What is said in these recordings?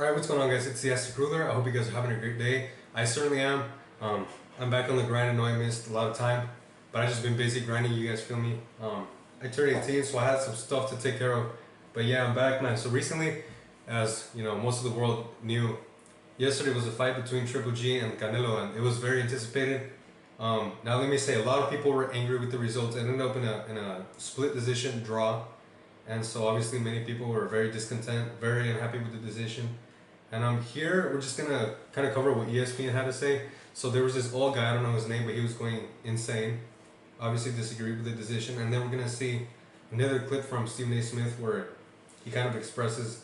Alright, what's going on, guys? It's the Aztec Ruler. I hope you guys are having a great day. I certainly am. I'm back on the grind. I know I missed a lot of time, but I've just been busy grinding. You guys feel me? I turned 18, so I had some stuff to take care of. But yeah, I'm back, man. So recently, as you know, most of the world knew, yesterday was a fight between Triple G and Canelo, and it was very anticipated. Now let me say, a lot of people were angry with the results. It ended up in a split decision draw. And so obviously many people were very discontent, very unhappy with the decision. And here we're just gonna kind of cover what ESPN had to say. So there was this old guy, I don't know his name, but he was going insane. Obviously disagreed with the decision. And then we're gonna see another clip from Stephen A. Smith where he kind of expresses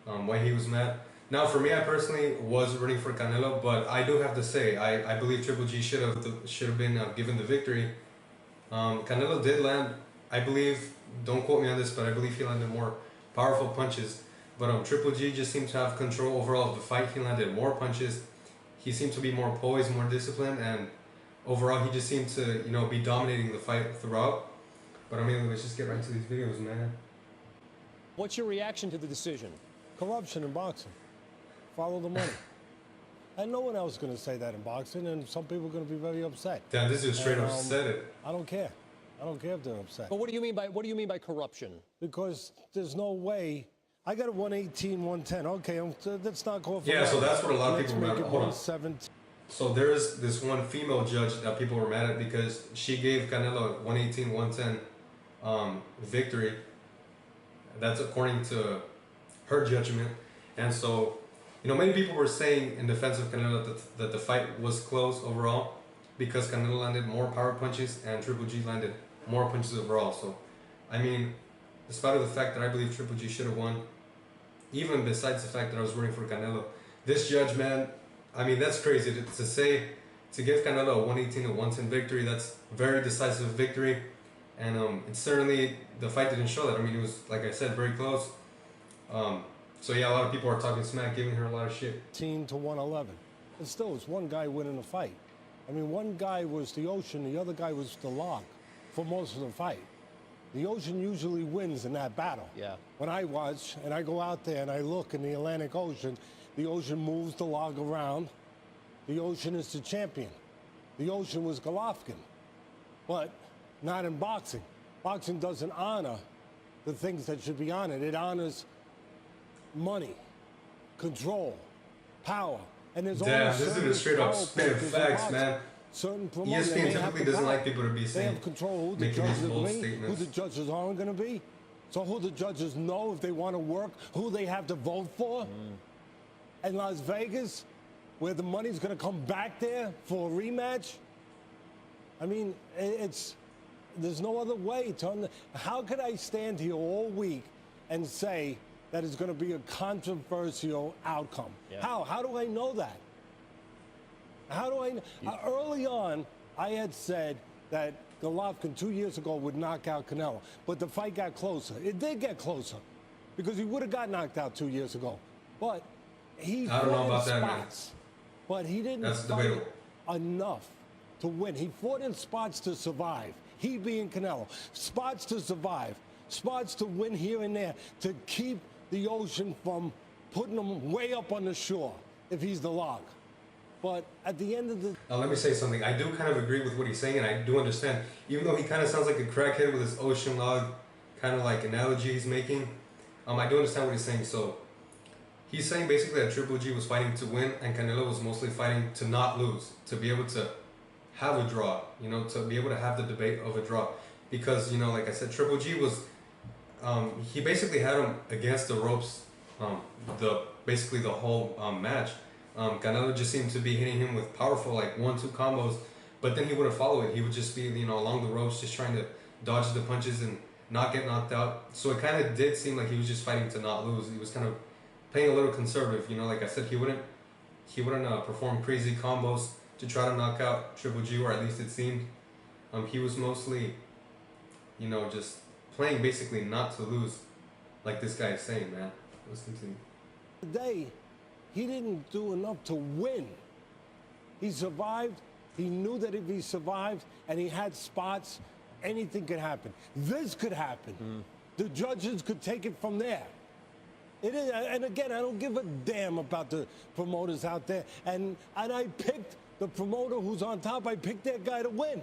why he was mad. Now for me, I personally was rooting for Canelo, but I do have to say, I believe Triple G should have been given the victory. Canelo did land, I believe, don't quote me on this, but I believe he landed more powerful punches. But Triple G just seemed to have control overall of the fight. He landed more punches. He seemed to be more poised, more disciplined, and overall he just seemed to, you know, be dominating the fight throughout. But I mean, let's just get right into these videos, man. What's your reaction to the decision? Corruption in boxing. Follow the money. And no one else is going to say that in boxing, and some people are going to be very upset. Damn, this dude straight up said it. I don't care. I don't care if they're upset. But what do you mean by corruption? Because there's no way. I got a 118, 110. Okay, let's not go for Yeah, so that's what a lot of people were mad at. Hold on. 17. So there's this one female judge that people were mad at because she gave Canelo a 118, 110 victory. That's according to her judgment. And so, you know, many people were saying in defense of Canelo that the fight was close overall because Canelo landed more power punches and Triple G landed more punches overall. So, I mean, despite of the fact that I believe Triple G should have won, even besides the fact that I was rooting for Canelo, this judge, man, I mean, that's crazy to give Canelo a 118 to 110 victory. That's very decisive victory, and it's certainly, the fight didn't show that. I mean, it was, like I said, very close. So yeah, a lot of people are talking smack, giving her a lot of shit. 18 to 111. And still, it's one guy winning the fight. I mean, one guy was the Ocean, the other guy was the Log for most of the fight. The Ocean usually wins in that battle. Yeah. When I watch and I go out there and I look in the Atlantic Ocean, the Ocean moves the Log around. The Ocean is the champion. The Ocean was Golovkin, but not in boxing. Boxing doesn't honor the things that should be honored. It honors money, control, power. And there's damn, this dude is straight up spitting facts, man. Certain promoters, ESPN typically doesn't like people to be saying, they have control who the making these judges bold are, statements. who the judges aren't going to be. So who the judges know if they want to work, who they have to vote for. And Las Vegas, where the money's going to come back there for a rematch. I mean, there's no other way to. How could I stand here all week and say that it's going to be a controversial outcome? Yeah. How do I know that? How do I know? Early on, I had said that Golovkin 2 years ago would knock out Canelo, but the fight got closer. It did get closer because he would have got knocked out 2 years ago. But he I don't know about fought that, in man. spots. But he didn't That's fight debatable. enough to win. He fought in spots to survive. He being Canelo. Spots to survive. Spots to win here and there. To keep the Ocean from putting him way up on the shore if he's the Log. But at the end of the... Now let me say something. I do kind of agree with what he's saying, and I do understand. Even though he kind of sounds like a crackhead with his Ocean Log kind of like analogy he's making, I do understand what he's saying. So he's saying basically that Triple G was fighting to win, and Canelo was mostly fighting to not lose, to be able to have a draw, you know, to be able to have the debate of a draw. Because, you know, like I said, Triple G was, he basically had him against the ropes, basically the whole match. Canelo just seemed to be hitting him with powerful, like 1-2 combos, but then he wouldn't follow it. He would just be, you know, along the ropes, just trying to dodge the punches and not get knocked out. So it kind of did seem like he was just fighting to not lose. He was kind of playing a little conservative, you know. Like I said, he wouldn't perform crazy combos to try to knock out Triple G, or at least it seemed. He was mostly, you know, just playing basically not to lose, like this guy is saying, man. Let's continue. Today, he didn't do enough to win. He survived. He knew that if he survived and he had spots, anything could happen. This could happen. The judges could take it from there. It is, and again, I don't give a damn about the promoters out there. And I picked the promoter who's on top. I picked that guy to win.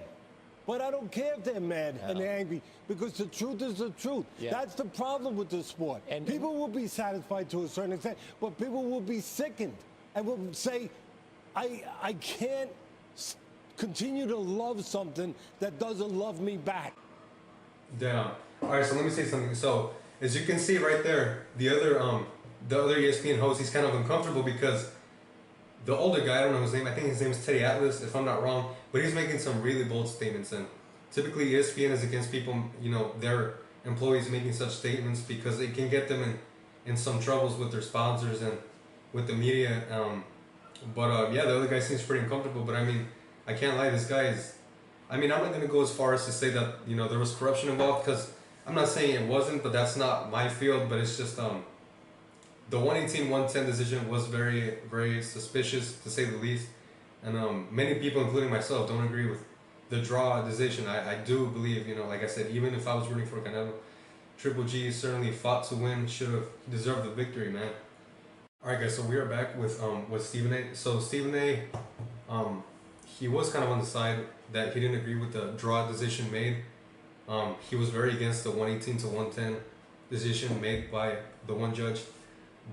But I don't care if they're mad and they're angry, because the truth is the truth. Yeah. That's the problem with this sport. And people will be satisfied to a certain extent, but people will be sickened and will say, I can't continue to love something that doesn't love me back. Damn. All right, so let me say something. So as you can see right there, the other ESPN host, he's kind of uncomfortable because the older guy, I don't know his name, I think his name is Teddy Atlas, if I'm not wrong, but he's making some really bold statements. And typically ESPN is against people, you know, their employees making such statements because it can get them in some troubles with their sponsors and with the media. Yeah, the other guy seems pretty uncomfortable, but I mean, I can't lie, this guy is, I mean, I'm not going to go as far as to say that, you know, there was corruption involved, because I'm not saying it wasn't, but that's not my field. But it's just the 118-110 decision was very, very suspicious, to say the least. And many people, including myself, don't agree with the draw decision. I do believe, you know, like I said, even if I was rooting for Canelo, Triple G certainly fought to win, should have deserved the victory, man. All right, guys, so we are back with Stephen A. So Stephen A, he was kind of on the side that he didn't agree with the draw decision made. He was very against the 118-110 decision made by the one judge,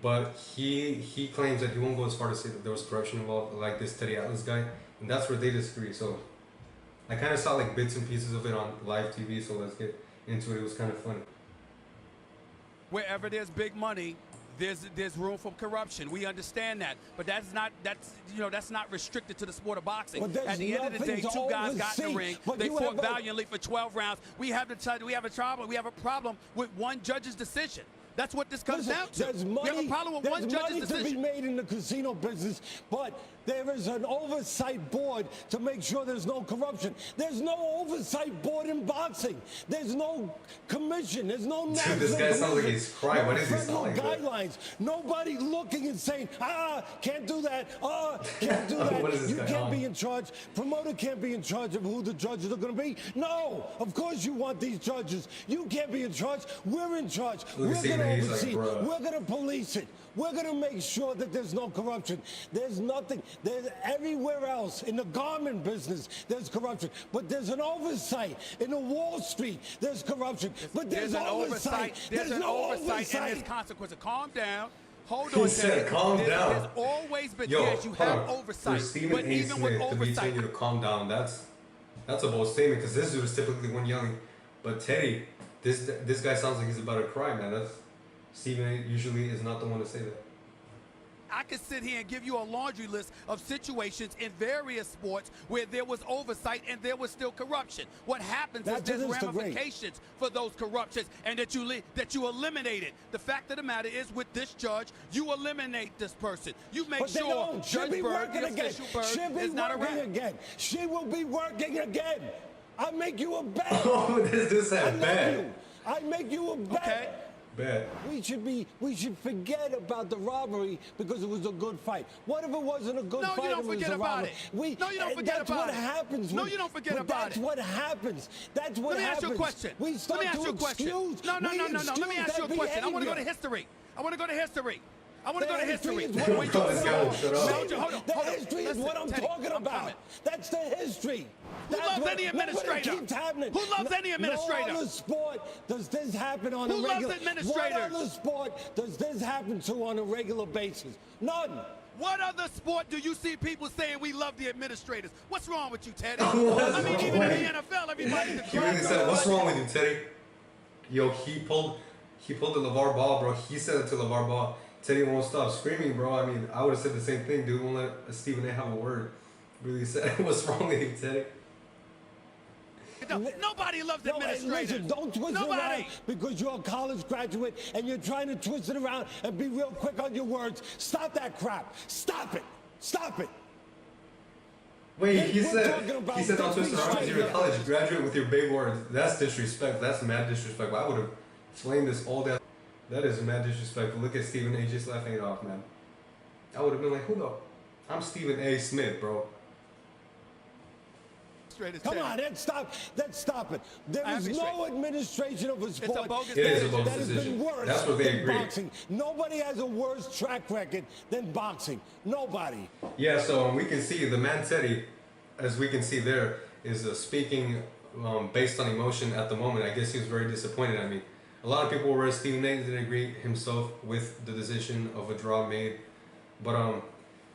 but he claims that he won't go as far to say that there was corruption involved, like this Teddy Atlas guy, and that's where they disagree. So I kind of saw like bits and pieces of it on live TV, so let's get into it. It was kind of funny. Wherever there's big money, there's room for corruption. We understand that, but that's not restricted to the sport of boxing. At the end of the day, two guys got in the ring. They fought valiantly for 12 rounds. We have a problem with one judge's decision. That's what this comes down to. We have a problem with one judge's decision. There's money to be made in the casino business, but there is an oversight board to make sure there's no corruption. There's no oversight board in boxing. There's no commission. There's no national. Dude, this guy sounds like he's crying. What is he sound like? Guidelines. Nobody looking and saying, can't do that. Can't do that. What is this You guy can't on? be in charge. Promoter can't be in charge of who the judges are going to be. No, of course you want these judges. You can't be in charge. We're in charge. We're going to oversee. We're going to police it. We're going to make sure that there's no corruption. There's nothing. There's everywhere else in the garment business, there's corruption. But there's an oversight. In the Wall Street, there's corruption. But there's an oversight. There's an oversight and there's consequences. Calm down. Hold on. He said, calm down. There's always been, Yo, yes, you have on. oversight. For Stephen But A. even with Smith to be oversight, telling you to calm down, that's a bold statement, because this dude is typically one yelling. But Teddy, this guy sounds like he's about to cry, man. Stephen A. usually is not the one to say that. I could sit here and give you a laundry list of situations in various sports where there was oversight and there was still corruption. What happens is there's ramifications for those corruptions, and that you eliminate it. The fact of the matter is, with this judge, you eliminate this person. You make sure Judge Berg, the official Berg, is not around. Again. She will be working again. I make you a bet. Oh, this a bet. I make you a bet. Okay. Bet. We should forget about the robbery because it was a good fight. What if it wasn't a good fight? No, you don't forget about it. No, you don't forget about it. That's what happens. No, you don't forget about it. That's what happens. That's what happens. Let me ask you a question. Let me ask you a question. No. Let me ask you a question. I want to go to history. I want to go to history. Hold on. The history is what I'm talking about. That's the history. Who loves any administrator? Who loves any administrator? No other sport does this happen on a regular basis. Who loves administrators? What other sport does this happen to on a regular basis? None. What other sport do you see people saying we love the administrators? What's wrong with you, Teddy? I mean, even in the NFL, everybody's He really said, "What's wrong with you, Teddy?" Yo, he pulled the LeVar Ball, bro. He said it to LeVar Ball. Teddy won't stop screaming, bro. I mean, I would have said the same thing, dude. Won't let Stephen A. have a word. Really said, "What's wrong with you, Teddy?" Nobody loves administrators. Listen, don't twist it around because you're a college graduate and you're trying to twist it around and be real quick on your words. Stop that crap. Stop it. Stop it. Wait, he said don't twist it around because you're a college graduate with your big words. That's disrespect. That's mad disrespectful. I would have explained this all day. That is mad disrespectful. Look at Stephen A. just laughing it off, man. I would have been like, who the? I'm Stephen A. Smith, bro. straight as Come 10. on, let's stop it. There is no administration of a sport bogus It is a bogus that has decision. been worse That's what they than agree. boxing. Nobody has a worse track record than boxing. Nobody. Yeah, so we can see the man Teddy, as we can see there, is speaking based on emotion at the moment. I guess he was very disappointed. I mean, a lot of people were Stephen A. didn't agree himself with the decision of a draw made, but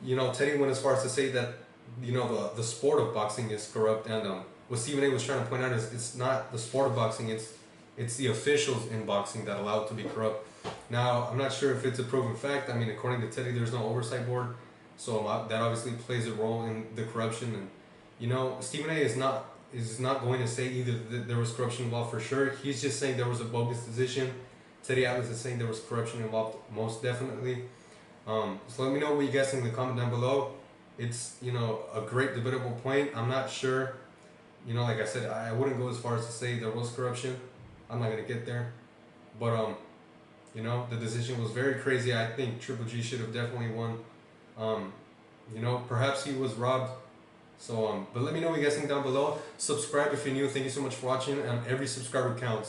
you know, Teddy went as far as to say that, you know, the sport of boxing is corrupt, and what Stephen A. was trying to point out is it's not the sport of boxing, it's the officials in boxing that allow it to be corrupt. Now, I'm not sure if it's a proven fact. I mean, according to Teddy, there's no oversight board, so that obviously plays a role in the corruption. And you know, Stephen A. is not going to say either that there was corruption involved for sure. He's just saying there was a bogus decision. Teddy Atlas is saying there was corruption involved, most definitely. So let me know what you guys think in the comment down below. It's, you know, a great debatable point. I'm not sure, you know, like I said, I wouldn't go as far as to say there was corruption. I'm not gonna get there, but you know, the decision was very crazy. I think Triple G should have definitely won. You know, perhaps he was robbed. So but let me know what you guys think down below. Subscribe if you're new. Thank you so much for watching, and every subscriber counts.